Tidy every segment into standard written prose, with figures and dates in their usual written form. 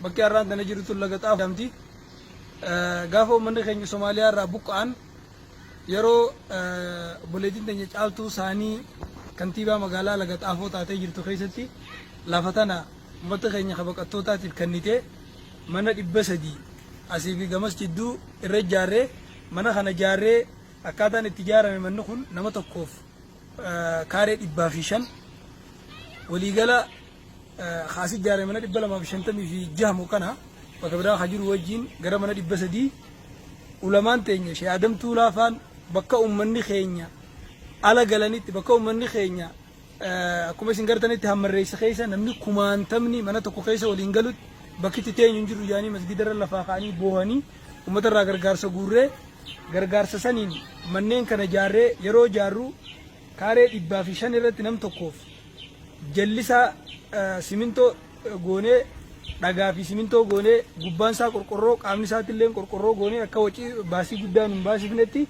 bakki arraan tana jirutu laga xaafoo jedhamti. Gaafa uummanni keenya Somaaliyaa irraa buqqa'an yeroo buleetiin teenya caaltuu isaanii kantiibaa magaalaa laga xaafoo taatee jirtu keessatti lafa tana uummata keenya baqattootaatiif kennitee mana 300 asii fi gamas jidduu irra ijaarree mana kana ijaarree akkaataan itti ijaarame manni kun nama tokkoof kaaree 500 waliigala خاص جاري من الدبلة ما بشنتمي في جهم وكنا وكبرنا خجر وجين جرى من الدبلة سدي ولمان تينيا شيء عدم تولافان بكا مني خينيا على جلانيت بكا مني خينيا كم سنجرتني تهم الرئيس خيسا نمني كمان تمني منا تكو خيسا ولينجلود بكي تتين ينجر يعني مسجد الرلفاقاني بوهاني ومتر راجر جارس جورة جارس سنين منين كنا جارة يرو جارو كاره إبافيشان يرى تنام تكوف جلسا siminto goone dhagaa fi siminto goone gubbaan isaa qorqorroo qaamni isaatti illee qorqorroo goone akka wacii baasii guddaan hin baasifnetti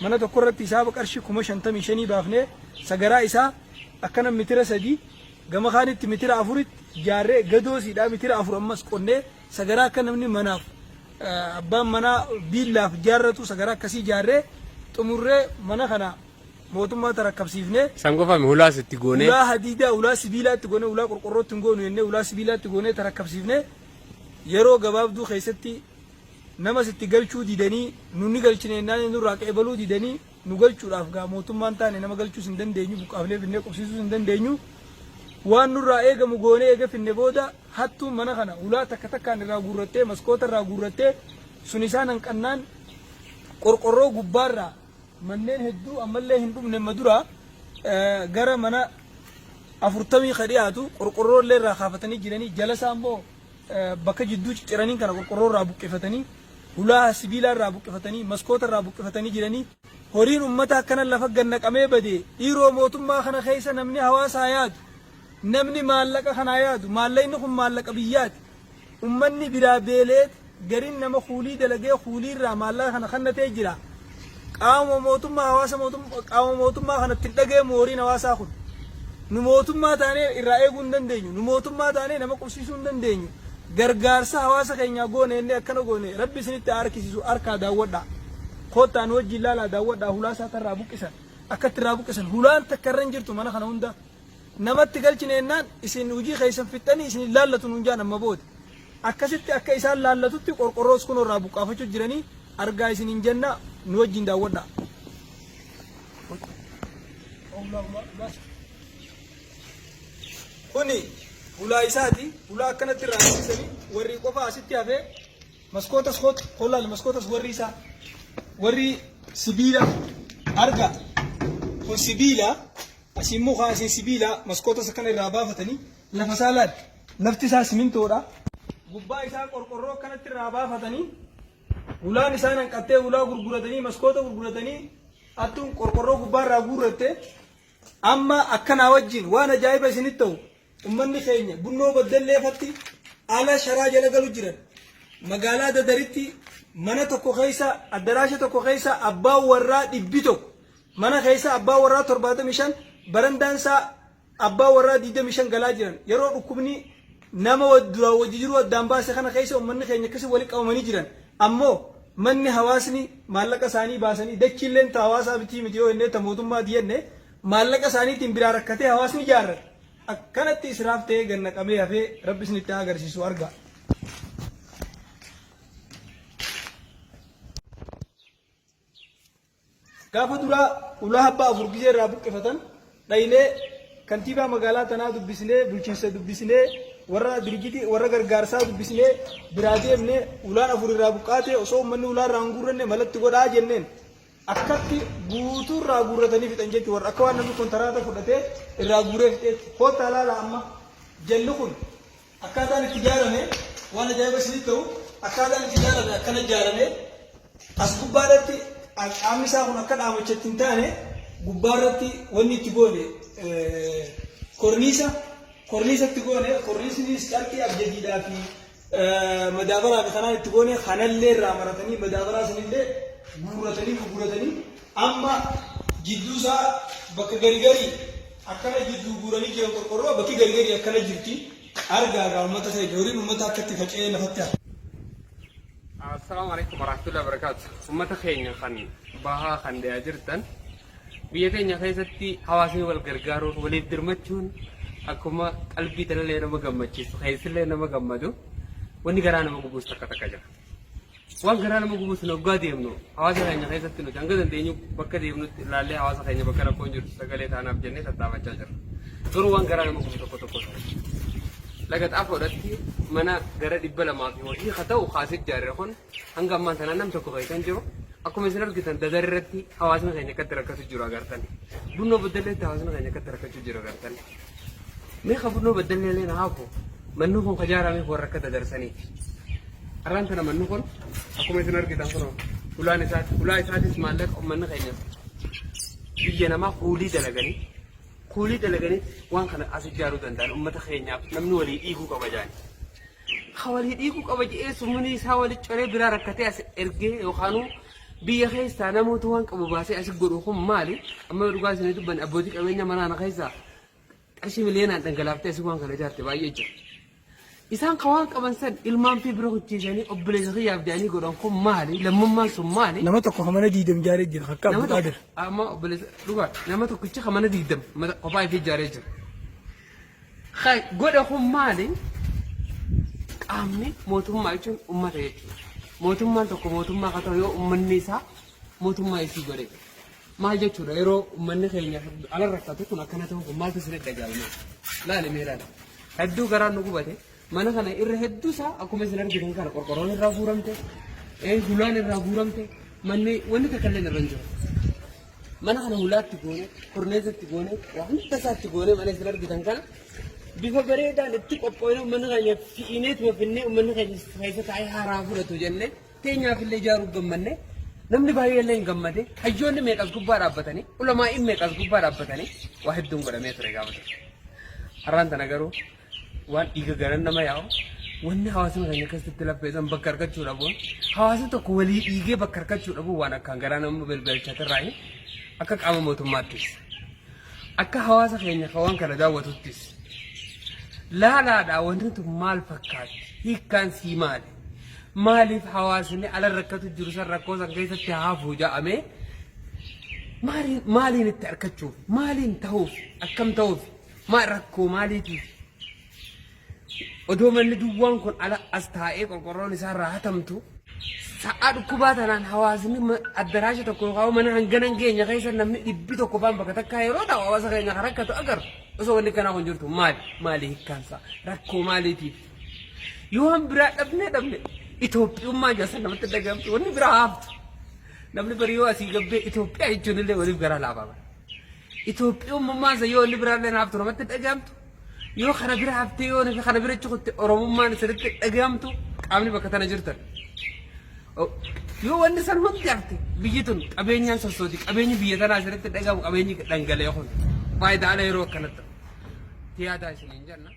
mana tokko irratti hisaaba qarshii 55,000 baafnee sagaraa isaa akkana mitira 3 gama kaanitti mitira 4 jaarree gadoosiidhaa mitira 4 ammas qonnee sagaraa akka namni manaaf abbaan mana biillaaf jaarratu sagaraa akkasii jaarree xumurree mana kana mootummaa tarakkabsiifne sangofame ulaa sitti goone ulaa hadiida ulaa sibiilaatti goone ulaa qorqorrootti goone yenne ulaa sibiilaatti goone tarakkabsiifne yeroo gabaabduu keessatti nama sitti galchuu didanii nunni galchine naan nurraa qeebaluu didanii nu galchuudhaaf gaa mootummaan taane nama galchuu hin dandeenyu buqqaaflee finnee qubsiisuu hin dandeenyu waan nurraa eegamu goone eega finne booda hattuu mana kana ulaa takka takkaan irraa guurrattee maskoota irraa guurrattee sun isaan hanqannaan qorqorroo gubbaarraa manneen hedduu ammallee hin dhumne madura gara mana 40 khadiyaatu qorqorroo irraa kaafatanii jiranii jala saammoo bakka jidduu cicciranii kana qorqorroo irraa buqqifatanii ulaa sibiilaa irraa buqqifatanii maskoota irraa buqqifatanii jiranii horiin ummata akkana lafa gannaqamee bade dhiiroo mootummaa kana keessa namni hawaasaa yaadu namni maallaqa kana yaadu maallaqni kun maallaqa biyyaati ummanni biraa beeleet gariin nama kuulii dalagee kuulii irraa maallaqa kana kannatee jira qaama mootummaa hawaasa qaama mootummaa kanatti dhageemu horiin hawaasaa kun nu mootummaa taanee irraa eeguu hin dandeenyu nu mootummaa taanee nama qubsiisuu hin dandeenyu gargaarsa hawaasa keenyaa goone inni akkana goone rabbi isinitti harkisiisu harkaa daawwadhaa kootaan wajjin ilaalaa daawwadhaa hulaa isaa tarraa buqqisan akkatti irraa buqqisan hulaan takka irra hin jirtu mana kana hunda namatti galchine ennaan isin hujii keessan fixxanii isin ilaallatu nuun jaan amma booda akkasitti akka isaan laallatutti qorqorroos kun irraa buqqaafachuu jiranii argaa isin hin jenna nu wajjin daawwadhaa. Kuni ulaa isaati ulaa akkanatti irraa hambisanii warri qofa asitti hafee maskootas hollaal maskootas warri isaa warri sibiila arga kun sibiila asiin muka asiin sibiila maskootas akkana irraa baafatanii lafa saalaad lafti isaa simintoodha gubbaa isaa qorqorroo akkanatti irraa baafatanii ulaan isaan hanqattee ulaa gurguratanii maskoota gurguratanii attuun qorqorroo gubbaa irraa guurratte amma akkanaa wajjin waan ajaa'iba isinitti ta'u ummanni keenya bunnoo baddalleefatti ala sharaa jala galu jiran magaalaa dadaritti mana tokko keessa addaraasha tokko keessa abbaa warraa 100 mana keessa abbaa warraa 75 barandaansaa abbaa warraa 25 galaa jiran yeroo dhukkubni nama dura wajji jiru addaan baase kana keessa ummanni keenya akkasi walitti qabamanii jiran ammoo manni hawaasni maallaqa isaanii baasanii dachiilleen ta hawaasaa bitii miti yoo inni ta mootummaa diyenne maallaqa isaaniitiin biraa rakkatee hawaasni ijaarrate akkanatti israaf ta'ee gannaqamee hafee rabbi isinitti agarsiisu argaa. Gaafa duraa ulaa abbaa 4 gizee irraa buqqifatan dhaynee kantiibaa magaalaa tanaa dubbisnee bulchiinsa dubbisnee warra dirgitii warra gargaarsaa dubbisnee biraa deemnee ulaan 4 irraa buqqaate osoo uummanni ulaa irraa hin guurranne malatti godhaa jenneen akkatti guutuu irraa guurratanii fixan jechuudha warra akka waan namni kontaraata fudhatee irraa guuree fixeetti koottaa laala amma jalli kun akkaataan itti ijaarame waan ajaa'iba isinitti ta'u akkaataan itti ijaarame akkana ijaarame as gubbaadhaatti qaamni isaa kun akka dhaamachatti hin taane gubbaarratti wanni itti goone korniisatti goone korniisnis carqii abjadiidhaa fi madaabaraa fi kanaan itti goone kanallee irraa maratanii madaabaraa sanillee guuratanii amma jidduusaa bakka gargarii akkana jidduu guuranii jiran qorqorroo bakki gargarii akkana jirti أرجع قامته سيجورين ومتى كتف شيء لفتها. السلام عليكم ورحمة الله وبركاته. أمة خيرنا خن باها خن دياجرتن. بيتين يخيستي حواسي والغرغارون وليد درمتشون. أكما قلبي تلالي نما غمتشيس خيسلي نما غمدو. وني غرانا مغبوس تكا. وان غرانا مغبوس نوغا ديمنو. حواسي خيرنا خيستي نو جانغدن دينيو بكا ديمنو لالي حواسي خيرنا بكا ركونجر سغالي تانا بجنة تتابع جاجر. غرو وان غرانا مغبوس تكو. لقد أفردتي منا جرد يبلا ما في وجهي خطأ وخاسر جارهون هنگام ما ثنا نم تكو غيتان جرو أكو مثلاً كتان تدررتي حواسنا غيني كتر كسر جرا غرتاني بنو بدله حواسنا غيني كتر كسر جرا غرتاني مي خبرنو بدله لين هاكو منو كون خجارة مي خور ركض درساني أران ثنا منو كون أكو مثلاً كتان كنو ولا إسات اسمه لك أم منو غيني بيجنا ما قولي دلعني كولي دلعني وان كان أسجارو دندان أمة خيرنا نمنو ولي إيكو كبجاني خوالي إيكو كبجي سموني سوالي ترى برا ركتي أس إرجع يخانو بيخيس تانا موتوان كبوباسي أسجروهم مالي أما رجاز ندبن أبوديك أمينة منا نخيسا أشي مليان عندنا كلابتي سوان كلاجارتي بايجي إسان خوان كمان سن إلمان في بروح تيجاني أبليس غياب داني قرانكم مالي لما ما سمالي نما تكو خمانة ديدم جاري جر خكاب قادر أما أبليس رجال نما تكو كذي خمانة ديدم ما قباي في جاري جر خاي قرانكم مالي أمني موتهم ما يجون أمة يجون موتهم ما تكو موتهم ما كتير يو أمة نسا موتهم ما يسي قري ما يجون يرو أمة خيرنا على الركضة كنا كنا تهم ما تسرق دجالنا لا لميرا هدو قران نقوله mana kana irra heddu sa akkuma isin argitan kana qorqorroon irraa guuramte hulaan irraa guuramte manni wanni takkallee irra hin jiru mana kana hulaatti goone korneesatti goone waan tasaatti goone mana isin argitan kana bifa bareedaan itti qophoofne manni keenya fi'ineet mafinnee manni keenya keessa taa'ee haaraa fudhatu jennee teenyaaf illee ijaaruu gammanne namni baay'ee illee hin gammade hayyoonni meeqas gubbaa dhaabbatanii ulamaa'iin meeqas gubbaa dhaabbatanii waa hedduun godhamee ture gaafata har'aan tana garuu waan dhiiga garan nama yaa'u wanni hawaasni keenya keessatti laffeessan bakka argachuu dhabuun hawaasni tokko walii dhiigee bakka argachuu dhabuun waan akkaan garaa nama balbalchatirraayi akka qaama mootummaattis akka hawaasa keenya waan kana daawwatuttis laalaadhaa wanti tun maal fakkaatti hiikkaan sii maali maaliif hawaasni ala rakkatu jiru san rakkoo san keessatti haafuu ja'amee maaliin itti argachuuf maaliin ta'uuf akkam ta'uuf maal rakkoo maaliitiif odoo manni duwwaan kun ala as taa'ee qorqorroon isaa irraa hatamtu sa'a dhukkubaa tanaan hawaasni addaraasha tokko yookaan mana hanganan keenya keessa namni dhibbi tokko baan bakka takkaa yeroo ta'u hawaasa keenya kan rakkatu agar osoo wanni kanaa kun jirtu maali hiikkaansa rakkoo maaliitiif yoo han biraa dhabne Itoophiyummaa jaasan namatti dhagahamtu wanni biraa haaftu namni bari yoo asii gabbee Itoophiyaa jechuun illee waliif garaa laafaa bara Itoophiyummaa isa yoo wanni biraa illee haaftu namatti dhagahamtu yoo kana bira haftee yoo kana bira chukutte oromummaan sirriitti dhagahamtu qaamni bakka tana jirtan yoo wanni san hundi hafte biyyi tun qabeenyaan sossooti qabeenyi biyya tanaa sirriitti dhagahamu qabeenyi dhangala'ee kun faayidaalee yeroo akkanatti tiyaataa isiniin jenna.